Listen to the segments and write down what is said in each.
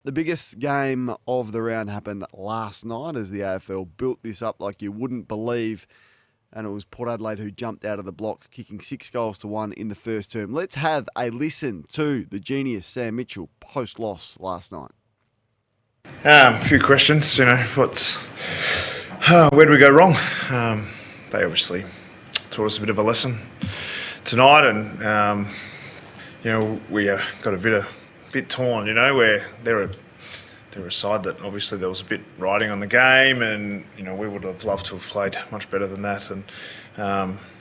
The biggest game of the round happened last night as the AFL built this up like you wouldn't believe. And it was Port Adelaide who jumped out of the blocks, kicking 6-1 in the first term. Let's have a listen to the genius Sam Mitchell post-loss last night. A few questions, where did we go wrong? They obviously taught us a bit of a lesson tonight, and we got a bit torn, where they're a side that obviously there was a bit riding on the game, and we would have loved to have played much better than that. And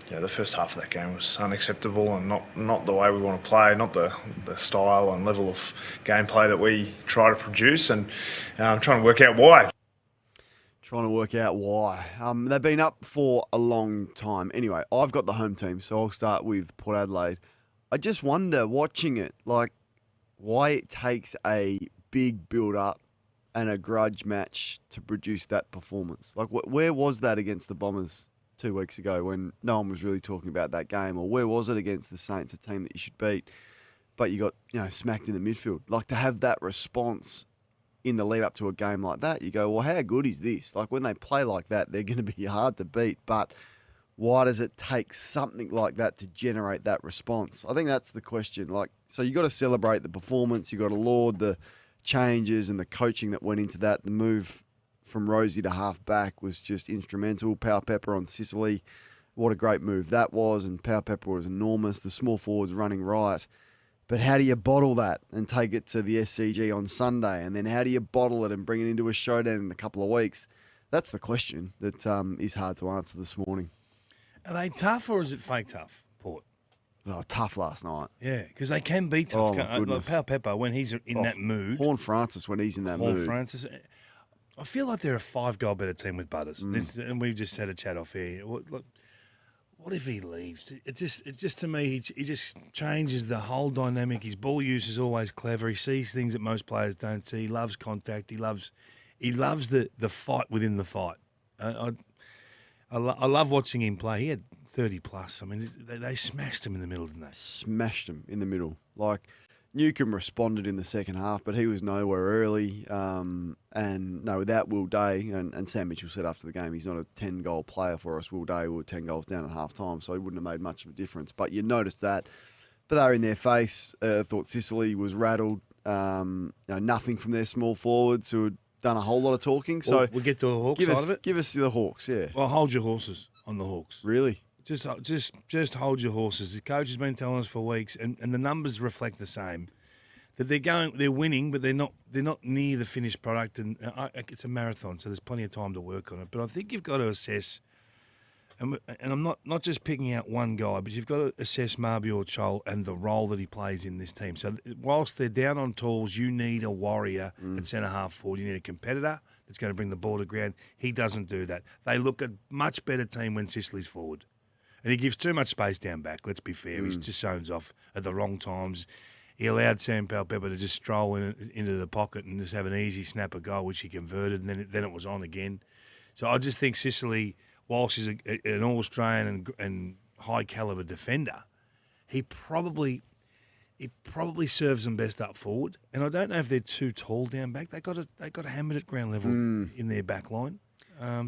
the first half of that game was unacceptable and not the way we want to play, not the style and level of gameplay that we try to produce, and I'm trying to work out why. They've been up for a long time. Anyway, I've got the home team, so I'll start with Port Adelaide. I just wonder, watching it, why it takes a big build-up and a grudge match to produce that performance. Where was that against the Bombers 2 weeks ago when no one was really talking about that game? Or where was it against the Saints, a team that you should beat, but you got smacked in the midfield? To have that response in the lead up to a game like that, you go, well, how good is this? When they play like that, they're going to be hard to beat, but why does it take something like that to generate that response? I think that's the question. So you got to celebrate the performance, you got to laud the changes and the coaching that went into that. The move from Rosie to half back was just instrumental. Power Pepper on Sicily, what a great move that was, and Power Pepper was enormous. The small forwards running right. But how do you bottle that and take it to the SCG on Sunday? And then how do you bottle it and bring it into a showdown in a couple of weeks? That's the question that is hard to answer this morning. Are they tough or is it fake tough, Port? Oh, tough last night. Yeah, because they can be tough. Oh, my goodness. Power Pepper, when he's in that mood. Horn Francis, when he's in that mood. Francis. I feel like they're a 5-goal better team with Butters. And we've just had a chat off here. Look, what if he leaves? It just to me, he just changes the whole dynamic. His ball use is always clever. He sees things that most players don't see. He loves contact. He loves the fight within the fight. I love watching him play. He had 30 plus. I mean, they smashed him in the middle, didn't they? Smashed him in the middle. Newcombe responded in the second half, but he was nowhere early. Without Will Day, and Sam Mitchell said after the game, he's not a 10-goal player for us. Will Day were 10 goals down at half-time, so he wouldn't have made much of a difference. But you noticed that. But they were in their face. Thought Sicily was rattled. Nothing from their small forwards who had done a whole lot of talking. So we'll get to the Hawks side of it. Give us the Hawks, yeah. Well, hold your horses on the Hawks. Really? Just hold your horses. The coach has been telling us for weeks, and the numbers reflect the same. That they're winning, but they're not near the finished product, and it's a marathon, so there's plenty of time to work on it. But I think you've got to assess, and I'm not just picking out one guy, but you've got to assess Marbior Chol and the role that he plays in this team. So whilst they're down on tools, you need a warrior at centre half forward. You need a competitor that's going to bring the ball to ground. He doesn't do that. They look a much better team when Sicily's forward. And he gives too much space down back, let's be fair. He just zones off at the wrong times. He allowed Sam Powell-Pepper to just stroll into the pocket and just have an easy snapper goal, which he converted, and then it was on again. So I just think Sicily, whilst he's an All-Australian and high-caliber defender, he probably serves them best up forward. And I don't know if they're too tall down back. They got to hammer it at ground level in their back line.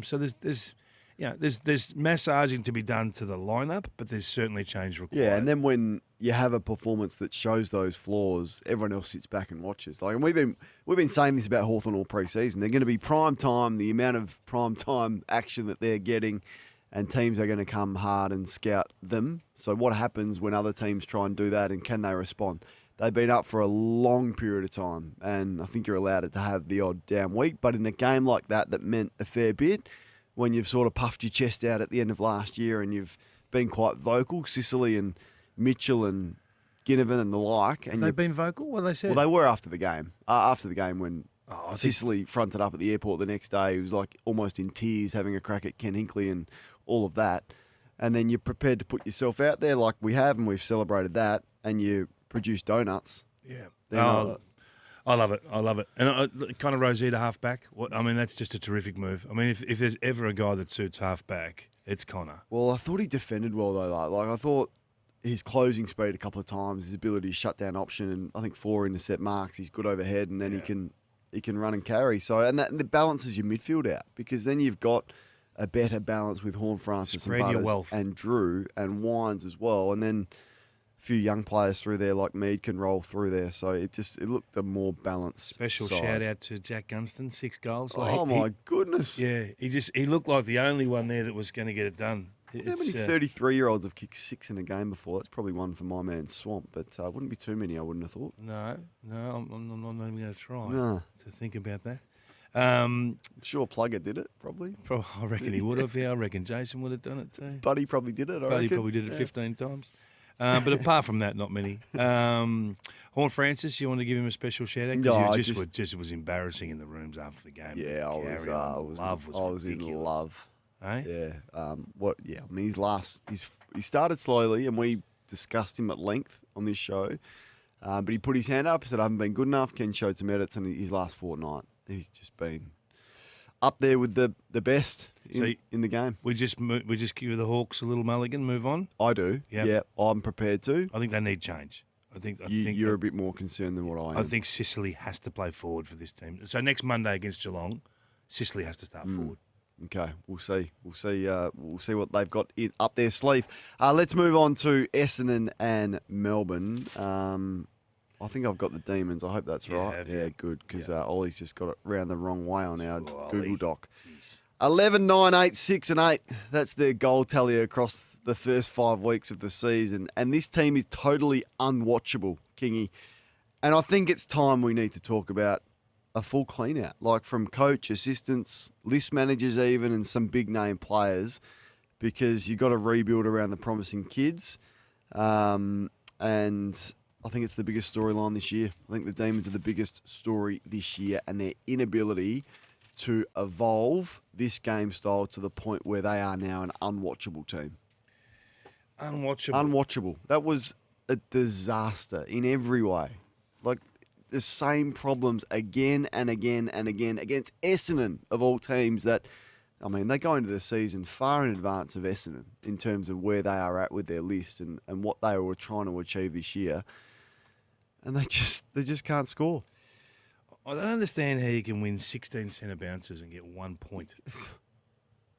So there's massaging to be done to the lineup, but there's certainly change required. Yeah, and then when you have a performance that shows those flaws, everyone else sits back and watches. And we've been saying this about Hawthorn all pre-season. They're going to be prime time. The amount of prime time action that they're getting, and teams are going to come hard and scout them. So what happens when other teams try and do that, and can they respond? They've been up for a long period of time, and I think you're allowed to have the odd down week. But in a game like that meant a fair bit, when you've sort of puffed your chest out at the end of last year and you've been quite vocal, Sicily and Mitchell and Ginnivan and the like. And have they been vocal? What they said? Well, they were after the game. After the game when Sicily fronted up at the airport the next day. He was almost in tears having a crack at Ken Hinkley and all of that. And then you're prepared to put yourself out there like we have, and we've celebrated that, and you produce donuts. Yeah. I love it. And kind of Rosita half-back. That's just a terrific move. I mean, if there's ever a guy that suits half-back, it's Connor. Well, I thought he defended well, though. I thought his closing speed a couple of times, his ability to shut down option, and I think 4 intercept marks, he's good overhead, and then he can run and carry. So and that balances your midfield out because then you've got a better balance with Horn, Francis, Spread and your Butters, wealth. and Drew and Wines as well, and then a few young players through there like Mead can roll through there. So it looked a more balanced. Special side. shout out to Jack Gunston, 6 goals. Oh my goodness! Yeah, he looked like the only one there that was going to get it done. How many 33-year-olds have kicked 6 in a game before? That's probably one for my man Swamp, but wouldn't be too many. I wouldn't have thought. No, I'm not even going to try No. to think about that. I'm sure Plugger did it, probably. I reckon he would have. Yeah, I reckon Jason would have done it too. Buddy probably did it. Buddy probably did it 15 times. But apart from that, not many. Horn Francis, you want to give him a special shout out? No, Because it was embarrassing in the rooms after the game. Yeah, I was in love. Eh? Yeah. I mean, he started slowly, and we discussed him at length on this show. But he put his hand up, said, "I haven't been good enough." Ken showed some edits in his last fortnight. He's just been up there with the best in the game. We just give the Hawks a little mulligan, move on. I do. Yep. Yeah, I'm prepared to. I think they need change. I think You're a bit more concerned than what I am. I think Sicily has to play forward for this team. So next Monday against Geelong, Sicily has to start forward. Okay, we'll see. We'll see what they've got up their sleeve. Let's move on to Essendon and Melbourne. I think I've got the Demons. I hope that's right. Yeah, good, because Ollie's just got it round the wrong way on our Google Doc. Jeez. 11, 9, 8, 6 and 8. That's their goal tally across the first 5 weeks of the season. And this team is totally unwatchable, Kingy. And I think it's time we need to talk about a full clean out, like from coach, assistants, list managers even, and some big name players, because you've got to rebuild around the promising kids. And I think it's the biggest storyline this year. I think the Demons are the biggest story this year, and their inability to evolve this game style to the point where they are now an unwatchable team. Unwatchable. That was a disaster in every way. Like, the same problems again and again and again against Essendon, of all teams that, I mean, they go into the season far in advance of Essendon in terms of where they are at with their list and what they were trying to achieve this year. And they just can't score. I don't understand how you can win 16 centre bounces and get 1 point.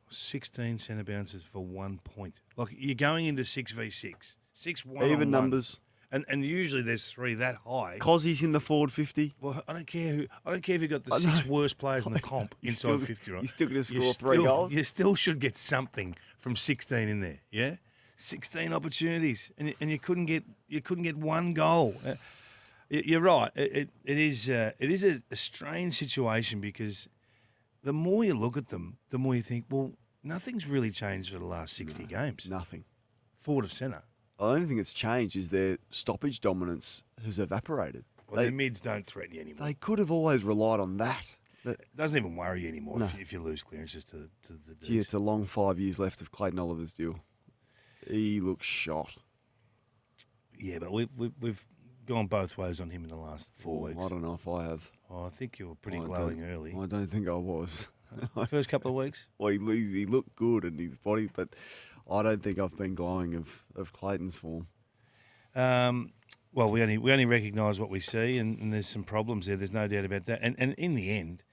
16 centre bounces for 1 point. Like, you're going into 6v6. 6-1 Even numbers. And usually there's 3 that high. Cozzy's in the forward 50. Well, I don't care if you've got the 6 worst players in the comp inside 50, right? You're still going to score 3 goals. You still should get something from 16 in there, yeah? 16 opportunities, and you couldn't get 1 goal. You're right. It is a strange situation, because the more you look at them, the more you think, well, nothing's really changed for the last 60 games. Nothing. Forward of centre. The only thing that's changed is their stoppage dominance has evaporated. Well, their mids don't threaten you anymore. They could have always relied on that. It doesn't even worry you anymore if you lose clearances to the Ds. Gee, it's a long 5 years left of Clayton Oliver's deal. He looks shot. Yeah, but we've gone both ways on him in the last 4 weeks. I don't know if I have. Oh, I think you were pretty glowing early. I don't think I was. The first couple of weeks? Well, he looked good in his body, but I don't think I've been glowing of Clayton's form. Well, we only recognise what we see, and there's some problems there. There's no doubt about that. And in the end,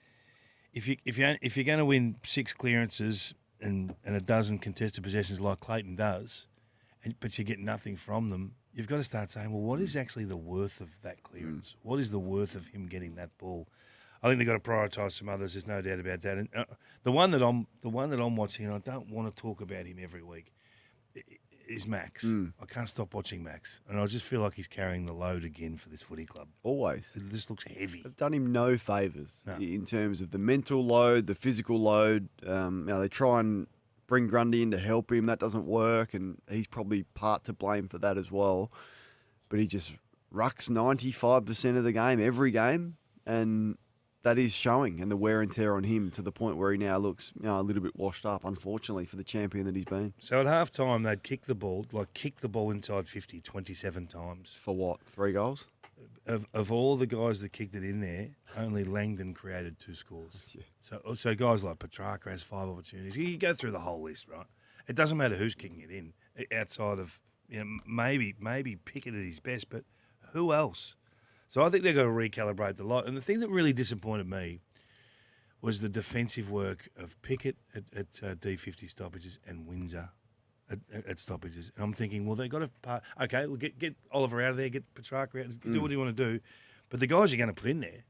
if you're going to win 6 clearances and a dozen contested possessions like Clayton does, but you get nothing from them, you've got to start saying, well, what is actually the worth of that clearance? What is the worth of him getting that ball? I think they've got to prioritise some others. There's no doubt about that. And the one that I'm watching, and I don't want to talk about him every week, is Max. I can't stop watching Max, and I just feel like he's carrying the load again for this footy club. Always. It just looks heavy. They've done him no favours in terms of the mental load, the physical load. They try and bring Grundy in to help him. That doesn't work, and he's probably part to blame for that as well. But he just rucks 95% of the game, every game, and that is showing, and the wear and tear on him to the point where he now looks a little bit washed up, unfortunately, for the champion that he's been. So at half-time, they'd kick the ball inside 50 27 times. For what, 3 goals? Of all the guys that kicked it in there, only Langdon created 2 scores. Yeah. So guys like Petrarca has 5 opportunities. You go through the whole list, right? It doesn't matter who's kicking it in, outside of maybe Pickett at his best, but who else? So I think they've got to recalibrate the lot. And the thing that really disappointed me was the defensive work of Pickett at D50 stoppages and Windsor at stoppages. And I'm thinking, well, they've got to okay, we'll get Oliver out of there, get Petrarca out, do what you want to do. But the guys you're going to put in there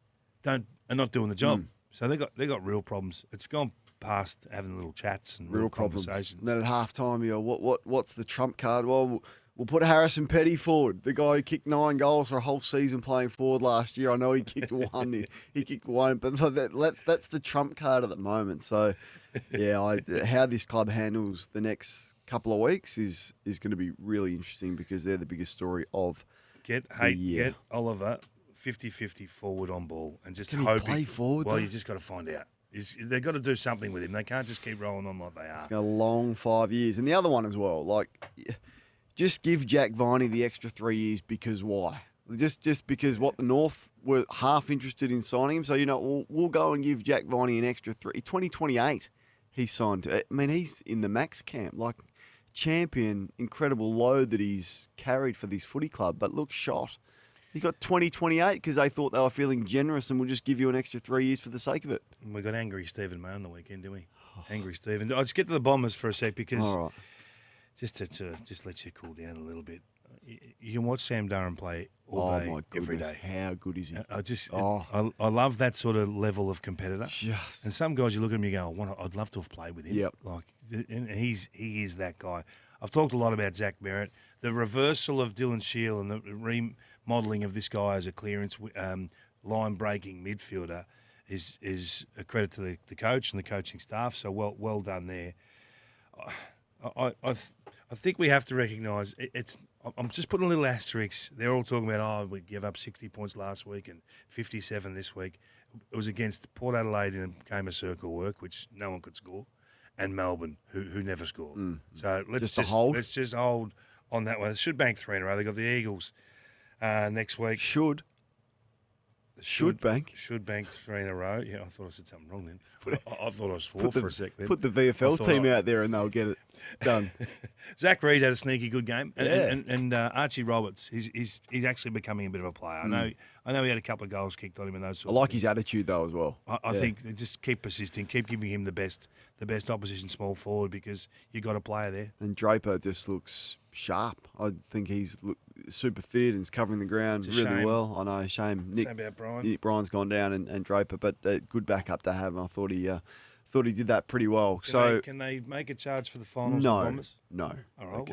are not doing the job. So they got real problems. It's gone past having little chats and real conversations. And then at halftime, you know, what's the trump card? Well, we'll put Harrison Petty forward, the guy who kicked 9 goals for a whole season playing forward last year. I know he kicked one. He kicked one, but that's the trump card at the moment. So, yeah, how this club handles the next couple of weeks is going to be really interesting because they're the biggest story of the year. Get Oliver 50-50 forward on ball and just Can hope he play forward. Well, though? you just got to find out. They've got to do something with him. They can't just keep rolling on like they are. It's going a long 5 years. And the other one as well, like, just give Jack Viney the extra 3 years because why? Just because the North were half interested in signing him. So, you know, we'll go and give Jack Viney an extra 2028 he's signed to. I mean, he's in the max camp. Like, champion, incredible load that he's carried for this footy club, but look shot. He got 2028 because they thought they were feeling generous and we'll just give you an extra 3 years for the sake of it. And we got angry Stephen May on the weekend, didn't we? Angry Stephen. I'll just get to the Bombers for a sec because just to let you cool down a little bit. You can watch Sam Durham play all day, my goodness. every day. How good is he? I love that sort of level of competitor. Just. And some guys, you look at him, you go, I'd love to have played with him. Yep. And he is that guy. I've talked a lot about Zach Merritt. The reversal of Dylan Shield and the remodelling of this guy as a clearance line-breaking midfielder is a credit to the coach and the coaching staff. So well done there. I think we have to recognise it's. I'm just putting a little asterisk. They're all talking about, we gave up 60 points last week and 57 this week. It was against Port Adelaide in a game of circle work, which no one could score, and Melbourne, who never scored. So let's just hold on that one. It should bank 3 in a row. They got the Eagles next week. Should bank 3 in a row. Yeah, I thought I said something wrong then. I thought I was 4 for a sec then. Put the VFL team out there and they'll get it done. Zach Reid had a sneaky good game, and Archie Roberts, he's actually becoming a bit of a player. I know he had a couple of goals kicked on him and those sorts. I like of things. his attitude though as well. I think they just keep persisting, keep giving him the best opposition small forward because you got a player there. And Draper just looks sharp. I think he's super fit and is covering the ground really well. I know, shame. Nick about Brian. Nick Bryan's gone down and Draper, but a good backup to have. And I thought he did that pretty well. Can they make a charge for the finals? No, for Bombers? No. All right,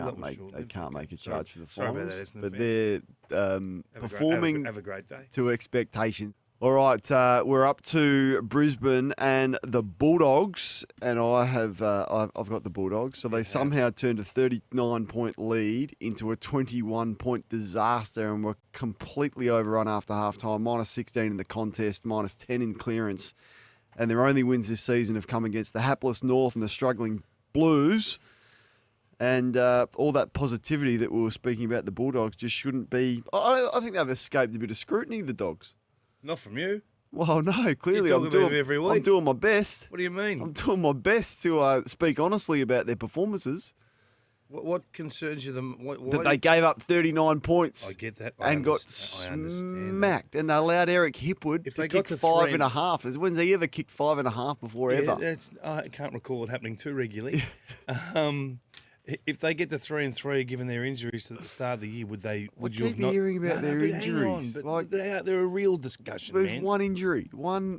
They can't make a charge for the Sorry finals. about that, Essendon but fans. they're performing Have a great day. to expectation. All right, we're up to Brisbane and the Bulldogs, and I've got the Bulldogs. So they somehow turned a 39-point lead into a 21-point disaster, and were completely overrun after halftime. Minus 16 in the contest, minus 10 in clearance, and their only wins this season have come against the hapless North and the struggling Blues. And all that positivity that we were speaking about the Bulldogs just shouldn't be. I think they've escaped a bit of scrutiny, the Dogs. Not from you. Well, no, clearly I'm doing every week. I'm doing my best. What do you mean? I'm doing my best to speak honestly about their performances. What concerns you? That they gave up 39 points. I get that. And got smacked. And they allowed Eric Hipwood to kick 5.5. When's he ever kicked 5.5 before ever? I can't recall it happening too regularly. If they get to 3-3, given their injuries at the start of the year, would you have not? Hearing about their injuries. They're a real discussion. There's one injury.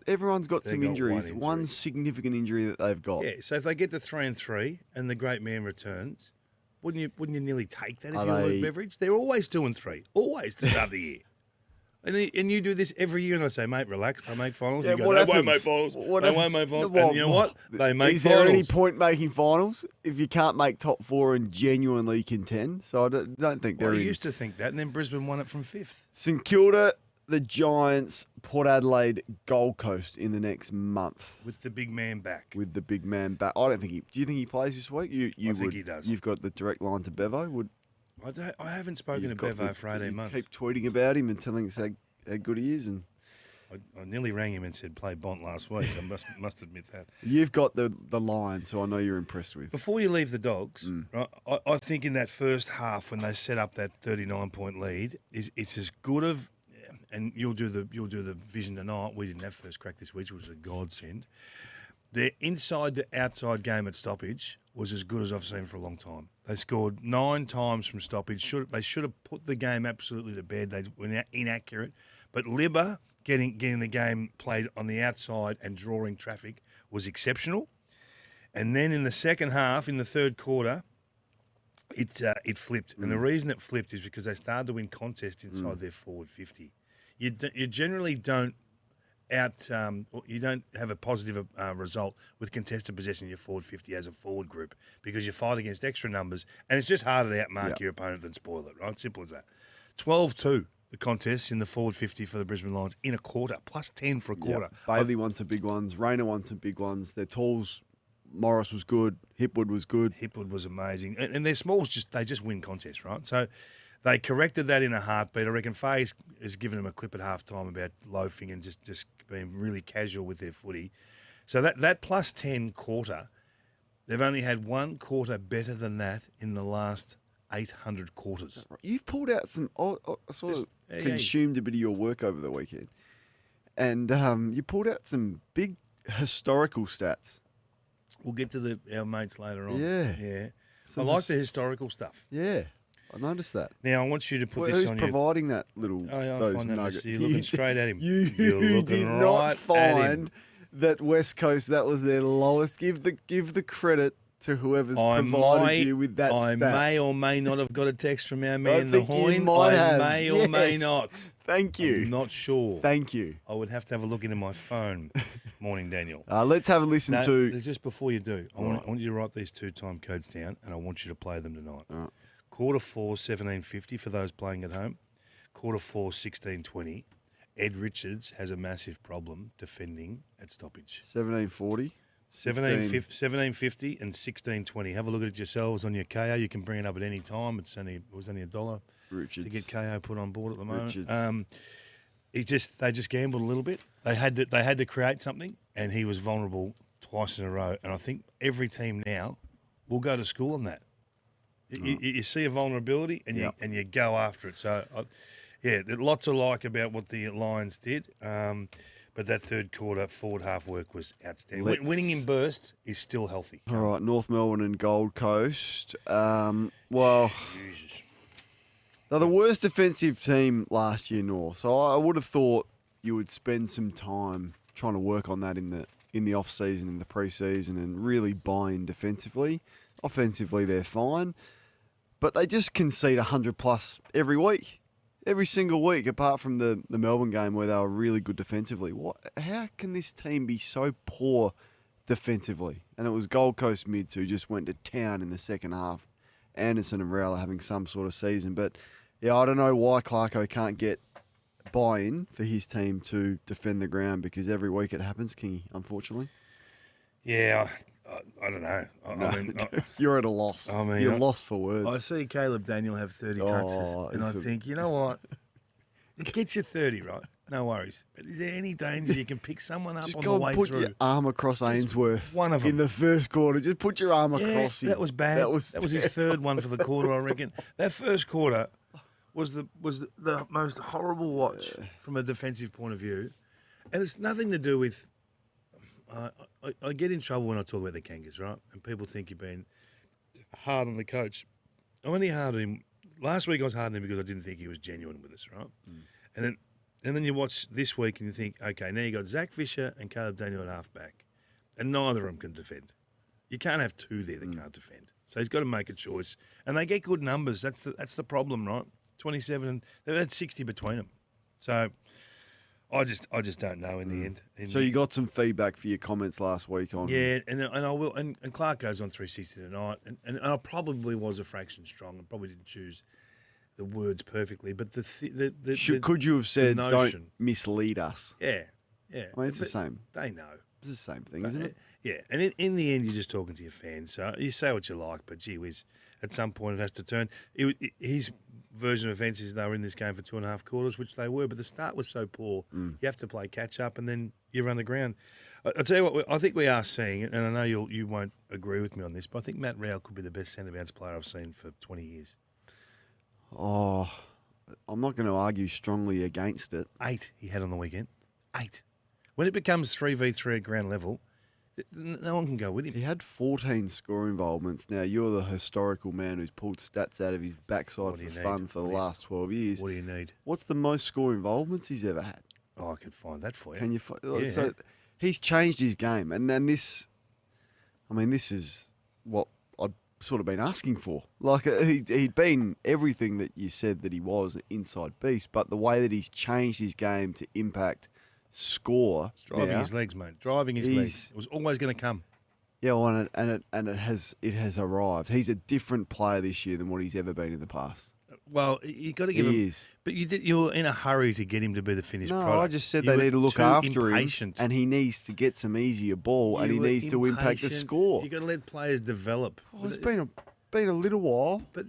Everyone's got some injuries. One significant injury that they've got. Yeah. So if they get to 3-3 and the great man returns, wouldn't you nearly take that if you're Luke Beveridge? They're always 2-3, always to start the year. And you do this every year, and I say, mate, relax. They make finals. Yeah, you go, they won't make finals. They won't make finals. And you know what? They make finals. Is there any point making finals if you can't make top 4 and genuinely contend? So I don't think they're. I used to think that, and then Brisbane won it from 5th. St Kilda, the Giants, Port Adelaide, Gold Coast in the next month. With the big man back. I don't think do you think he plays this week? I think he does. You've got the direct line to Bevo. I haven't spoken to Bevo for 18 months. Keep tweeting about him and telling us how good he is. And I nearly rang him and said, play Bont last week. I must admit that. You've got the line, so I know you're impressed with. Before you leave the Dogs, right, I think in that first half when they set up that 39-point lead, it's as good of and you'll do the vision tonight. We didn't have first crack this week, which was a godsend. Their inside to outside game at stoppage was as good as I've seen for a long time. They scored 9 times from stoppage. They should have put the game absolutely to bed. They were inaccurate. But Libba getting the game played on the outside and drawing traffic was exceptional. And then in the second half, in the third quarter, it flipped. And the reason it flipped is because they started to win contests inside their forward 50. You generally don't you don't have a positive result with contested possession in your forward 50 as a forward group because you fight against extra numbers and it's just harder to outmark your opponent than spoil it, right? Simple as that. 12-2, the contests in the forward 50 for the Brisbane Lions in a quarter, plus 10 for a quarter. Bailey won some big ones. Rayner won some big ones. Their tools, Morris was good. Hipwood was good. Hipwood was amazing. And their smalls, they just win contests, right? So they corrected that in a heartbeat. I reckon Faye has given them a clip at halftime about loafing and just being really casual with their footy. So that plus 10 quarter, they've only had one quarter better than that in the last 800 quarters. You've pulled out some. I sort of consumed a bit of your work over the weekend, and you pulled out some big historical stats. We'll get to our mates later on. Yeah. I like the historical stuff. Yeah. I noticed that. Now, I want you to put this on Who's providing that little those find that nuggets? You're looking straight at him. You did not find that West Coast, that was their lowest. Give the credit to whoever's provided you with that I stat. may or may not have got a text from our man, the think you Hoyne. might have. May or may not. Thank you. I'm not sure. Thank you. I would have to have a look into my phone. Morning, Daniel. Let's have a listen to... Just before you do, I want you to write these 2 time codes down, and I want you to play them tonight. All right. Quarter 4, 17.50 for those playing at home. Quarter 4, 16.20. Ed Richards has a massive problem defending at stoppage. 17.40. 17.50 and 16.20. Have a look at it yourselves on your KO. You can bring it up at any time. It was only $1 Richards. to get KO put on board at the moment. Richards. They just gambled a little bit. They had to create something, and he was vulnerable twice in a row. And I think every team now will go to school on that. You see a vulnerability and you go after it. So, lots to like about what the Lions did. But that third quarter forward half work was outstanding. Winning in bursts is still healthy. All right, North Melbourne and Gold Coast. Well, Jesus. they're the worst defensive team last year, North. So I would have thought you would spend some time trying to work on that in the off season, in the preseason, and really buy in defensively. Offensively, they're fine, but they just concede 100+ every week. Every single week, apart from the Melbourne game where they were really good defensively. How can this team be so poor defensively? And it was Gold Coast mids who just went to town in the second half. Anderson and Rowell having some sort of season. But, I don't know why Clarko can't get buy-in for his team to defend the ground because every week it happens, Kingy, unfortunately. Yeah, I don't know. I mean, you're at a loss. You're lost for words. I see Caleb Daniel have 30 touches, and I think, you know what? It gets you 30, right? No worries. But is there any danger you can pick someone up just on go the way put through? Your arm across Ainsworth. One of them in the first quarter. Just put your arm across him. That was bad. That was his third one for the quarter, I reckon. That first quarter was the most horrible watch from a defensive point of view, and it's nothing to do with. I get in trouble when I talk about the Kangas, right? And people think you're being hard on the coach. I'm only hard on him. Last week I was hard on him because I didn't think he was genuine with us, right? And then you watch this week and you think, okay, now you got Zach Fisher and Caleb Daniel at halfback, and neither of them can defend. You can't have two there that can't defend. So he's got to make a choice, and they get good numbers. That's the problem, right? 27. They've had 60 between them. So. I just don't know in the end. So you got some feedback for your comments last week on... Yeah, and I will. And Clark goes on 360 tonight, and I probably was a fraction strong and probably didn't choose the words perfectly. But could you have said, notion, don't mislead us? Yeah. I mean, it's the same. They know. It's the same thing, isn't it? Yeah, and in the end, you're just talking to your fans. So you say what you like, but gee whiz, at some point it has to turn. His version of events is they were in this game for 2.5 quarters, which they were, but the start was so poor. You have to play catch up, and then you run the ground. I'll tell you what, I think we are seeing, and I know you won't agree with me on this, but I think Matt Rowell could be the best centre bounce player I've seen for 20 years. Oh, I'm not going to argue strongly against it. 8 he had on the weekend. 8. When it becomes 3v3 at ground level, no one can go with him. He had 14 score involvements. Now, you're the historical man who's pulled stats out of his backside for fun for the last 12 years. What do you need? What's the most score involvements he's ever had? Oh, I could find that for you. Can you Yeah. So he's changed his game. And then this is what I'd sort of been asking for. Like, he'd been everything that you said that he was, an inside beast, but the way that he's changed his game to impact score. He's driving now, his legs, mate. Driving his legs. It was always going to come. Yeah, well, and it has arrived. He's a different player this year than what he's ever been in the past. Well, you got to give him. He is. But you were in a hurry to get him to be the finished No, product. I just said You they were need to look too after impatient. him, and he needs to get some easier ball, and he You were needs to impact the impatient. score. You got to let players develop. Oh, it's been a little while. But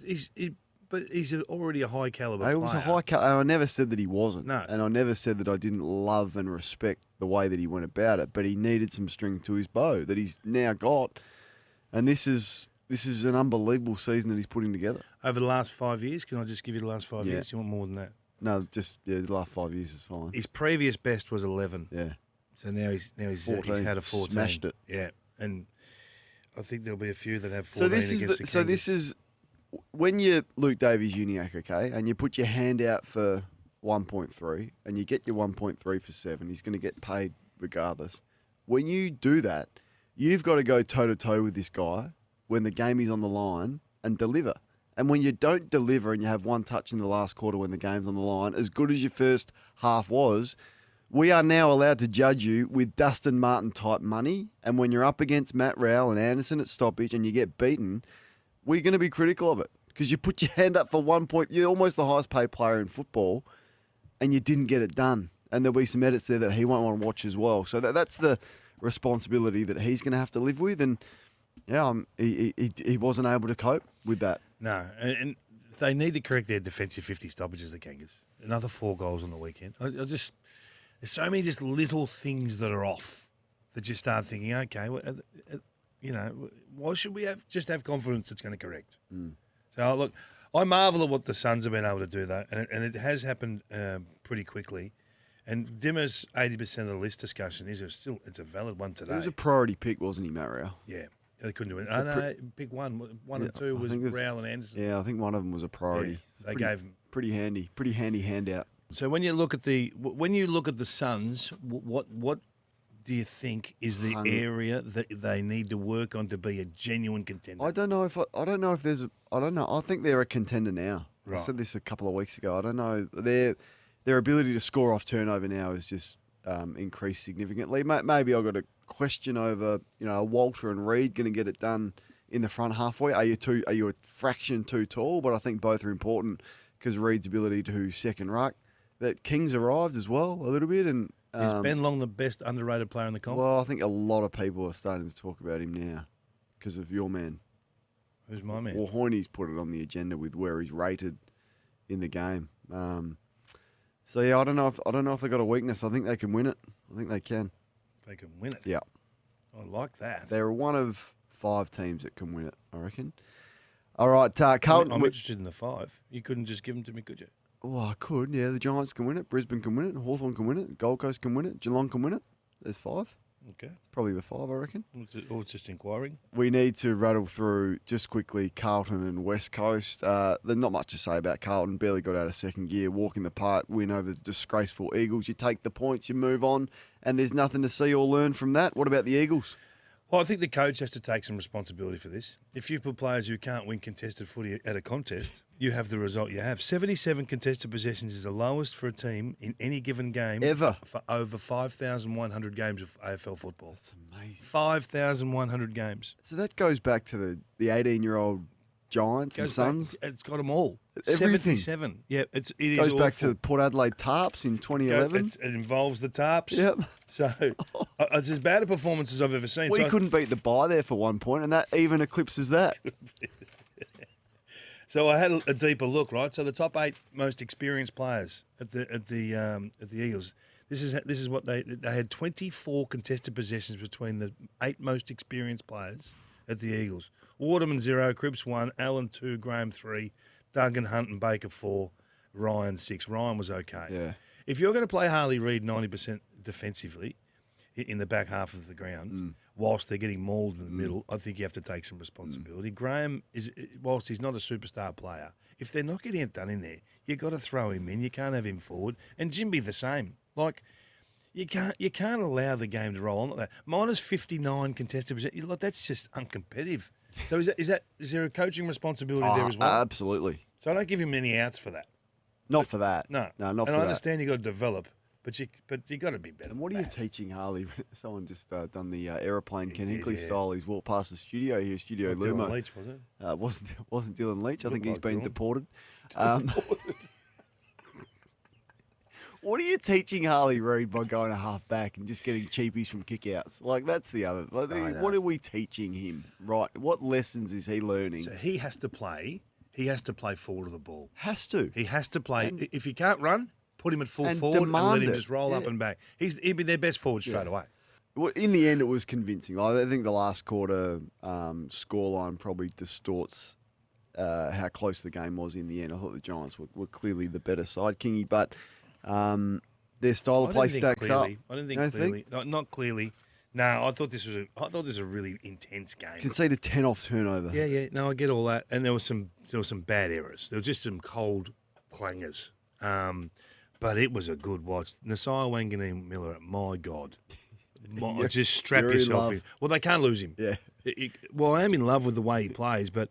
he's already a high caliber It player. was a high and I never said that he wasn't. No. And I never said that I didn't love and respect the way that he went about it. But he needed some string to his bow that he's now got. And this is an unbelievable season that he's putting together. Over the last 5 years, can I just give you the last 5 Yeah. years? You want more than that? No, the last 5 years is fine. His previous best was 11. Yeah. So now he's 14. had a 14. Smashed it. Yeah, and I think there'll be a few that have 14 So this is against the so Kangas. this is when you're Luke Davies-Uniacke, okay, and you put your hand out for 1.3 and you get your 1.3 for 7, he's going to get paid regardless. When you do that, you've got to go toe-to-toe with this guy when the game is on the line and deliver. And when you don't deliver and you have one touch in the last quarter when the game's on the line, as good as your first half was, we are now allowed to judge you with Dustin Martin type money. And when you're up against Matt Rowell and Anderson at stoppage and you get beaten, we're going to be critical of it because you put your hand up for 1 point. You're almost the highest paid player in football and you didn't get it done. And there'll be some edits there that he won't want to watch as well. So that's the responsibility that he's going to have to live with. And yeah, he wasn't able to cope with that. No, and they need to correct their defensive 50 stoppages, the Kangas. Another 4 goals on the weekend. There's so many just little things that are off that you start thinking, okay, well, why should we just have confidence it's going to correct? So, look, I marvel at what the Suns have been able to do, though, and it has happened pretty quickly. And Dimmer's 80% of the list discussion it's a valid one today. He was a priority pick, wasn't he, Mario? Yeah, they couldn't do it. No, pick one. One and two was Rowell and Anderson. Yeah, I think one of them was a priority. Yeah, they gave him pretty handy handout. So when you look at the Suns, what do you think is the area that they need to work on to be a genuine contender? I don't know if I think they're a contender now. Right. I said this a couple of weeks ago. I don't know their ability to score off turnover now is just increased significantly. Maybe I've got a question over Walter and Reed going to get it done in the front halfway. Are you a fraction too tall? But I think both are important because Reed's ability to second ruck. That King's arrived as well a little bit, and is Ben Long the best underrated player in the comp? Well, I think a lot of people are starting to talk about him now because of your man. Who's my man? Well, Hoyney's put it on the agenda with where he's rated in the game. So yeah, I don't know if they've got a weakness. I think they can win it. I think they can. They can win it. Yeah, I like that. they're one of 5 teams that can win it, I reckon. All right, Carlton. I'm interested in the 5. You couldn't just give them to me, could you? Well, I could. Yeah, the Giants can win it. Brisbane can win it. Hawthorn can win it. Gold Coast can win it. Geelong can win it. There's 5. Okay. Probably the 5, I reckon. Or it's just inquiring. We need to rattle through just quickly Carlton and West Coast. There's not much to say about Carlton. Barely got out of second gear. Walk in the park, win over the disgraceful Eagles. You take the points, you move on, and there's nothing to see or learn from that. What about the Eagles? Well, I think the coach has to take some responsibility for this. If you put players who can't win contested footy at a contest, you have the result you have. 77 contested possessions is the lowest for a team in any given game Ever. for over 5,100 games of AFL football. That's amazing. 5,100 games. So that goes back to the 18-year-old Giants and Suns. It's got them all. Everything. 77. Yeah, it is Goes back awful. to Port Adelaide Tarps in 2011. It involves the tarps. Yep. So it's as bad a performance as I've ever seen. We So couldn't beat the bye there for one point, and that even eclipses that. So I had a deeper look, right? So the top 8 most experienced players at the Eagles. This is what they had 24 contested possessions between the 8 most experienced players at the Eagles. Waterman 0, Cripps 1, Allen 2, Graham 3, Duggan, Hunt and Baker 4, Ryan 6. Ryan was okay. Yeah. If you're going to play Harley Reid 90% defensively in the back half of the ground, whilst they're getting mauled in the middle, I think you have to take some responsibility. Graham whilst he's not a superstar player, if they're not getting it done in there, you've got to throw him in. You can't have him forward. And Jimby the same. Like, you can't allow the game to roll on like that. Minus 59 contested percent. Like, that's just uncompetitive. So is there a coaching responsibility there as well? Absolutely. So I don't give him any outs for that. Not for that. No, not and for I that. understand you got to develop, but you got to be better. And what are than you that. teaching Harley? Someone just done the aeroplane Ken did, Hinkley yeah. style. He's walked past the studio here, Studio Not Dylan Lumo. Leach, was it? Wasn't Dylan Leach. I think Looked he's like been Dylan. deported. What are you teaching Harley Reid by going a half back and just getting cheapies from kickouts? Like, that's the other. Like, I know. what are we teaching him? Right? What lessons is he learning? So he has to play. He has to play forward of the ball. Has to. He has to play. And- If he can't run, put him at full and forward and let demand him it. just roll up Yeah. and back. He'd be their best forward straight away. Well, in the end, it was convincing. I think the last quarter scoreline probably distorts how close the game was in the end. I thought the Giants were clearly the better side, Kingy, but their style of I play didn't think stacks clearly. up. I didn't You think don't clearly. Not clearly. No, I thought this was a really intense game. Conceded 10 off turnover. Yeah. No, I get all that, and there was some bad errors. There were just some cold clangers. But it was a good watch. Nasai Wanganeen Miller, my God. Just strap you're in yourself love. in. Well, they can't lose him. Yeah. Well, I am in love with the way he plays, but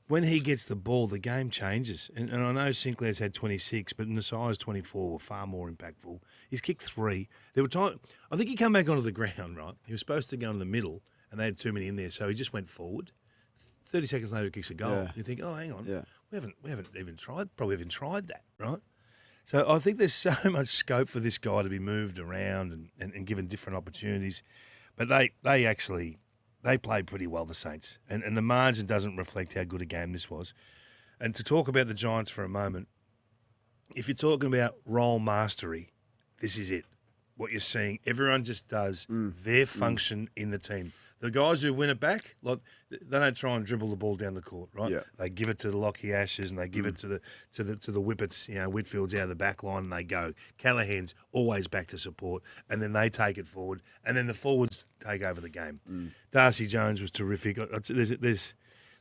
when he gets the ball, the game changes. And I know Sinclair's had 26, but Nasai's 24 were far more impactful. He's kicked 3. There were times, I think he came back onto the ground, right? He was supposed to go in the middle, and they had too many in there, so he just went forward. 30 seconds later, he kicks a goal. Yeah. You think, oh, hang on, Yeah. we haven't even tried that, right? So I think there's so much scope for this guy to be moved around and given different opportunities. But they played pretty well, the Saints. And the margin doesn't reflect how good a game this was. And to talk about the Giants for a moment, if you're talking about role mastery, this is it. What you're seeing, everyone just does their function in the team. The guys who win it back, like they don't try and dribble the ball down the court, right? Yeah. They give it to the Lockie Ashes and they give it to the Whippets, Whitfield's out of the back line and they go. Callahan's always back to support, and then they take it forward, and then the forwards take over the game. Darcy Jones was terrific.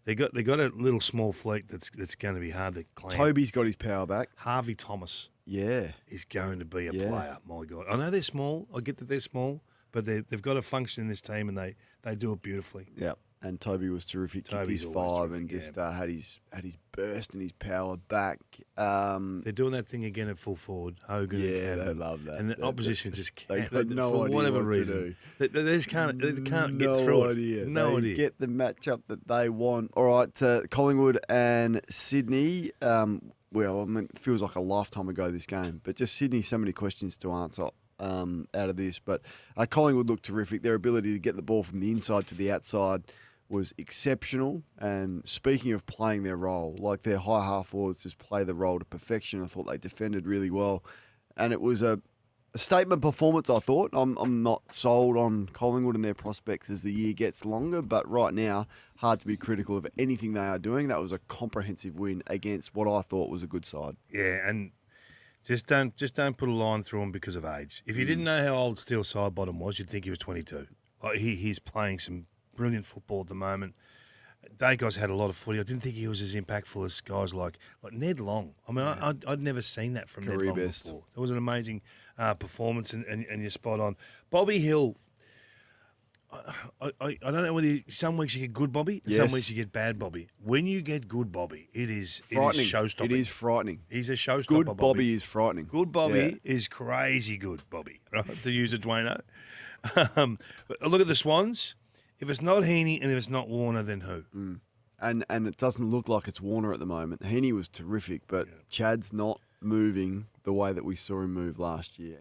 They got a little small fleet that's going to be hard to claim. Toby's got his power back. Harvey Thomas Yeah. is going to be a Yeah. player. My God, I know they're small. I get that they're small, but they've got a function in this team, and they do it beautifully. Yeah. And Toby was terrific. Kicked Toby's his always 5 and terrific, just had his burst and his power back. They're doing that thing again at full forward. Hogan and Yeah, Cadman. they love that. And the opposition just They can't. got no for idea whatever what to reason, do. they just can't get no through idea. it. No They idea. get the matchup that they want. All right, Collingwood and Sydney. Well, I mean, it feels like a lifetime ago, this game. But just Sydney, so many questions to answer out of this. But Collingwood looked terrific. Their ability to get the ball from the inside to the outside was exceptional. And speaking of playing their role, like their high half forwards just play the role to perfection. I thought they defended really well. And it was a statement performance, I thought. I'm not sold on Collingwood and their prospects as the year gets longer, but right now, hard to be critical of anything they are doing. That was a comprehensive win against what I thought was a good side. Yeah, and just don't put a line through him because of age. If you didn't know how old Steele Sidebottom was, you'd think he was 22. Like he's playing some brilliant football at the moment. Dacos had a lot of footy. I didn't think he was as impactful as guys like Ned Long. I mean, I'd never seen that from Career Ned Long best. before. It was an amazing performance, and you're spot on. Bobby Hill, I don't know whether some weeks you get good Bobby and some Yes. weeks you get bad Bobby. When you get good Bobby, it is Frightening. show-stopping. It is frightening. He's a showstopper, Good Bobby. Bobby is frightening. Good Bobby Yeah. is crazy good Bobby, right? To use a Dwayno. But look at the Swans. If it's not Heaney and if it's not Warner, then who? And it doesn't look like it's Warner at the moment. Heaney was terrific, but Chad's not moving the way that we saw him move last year.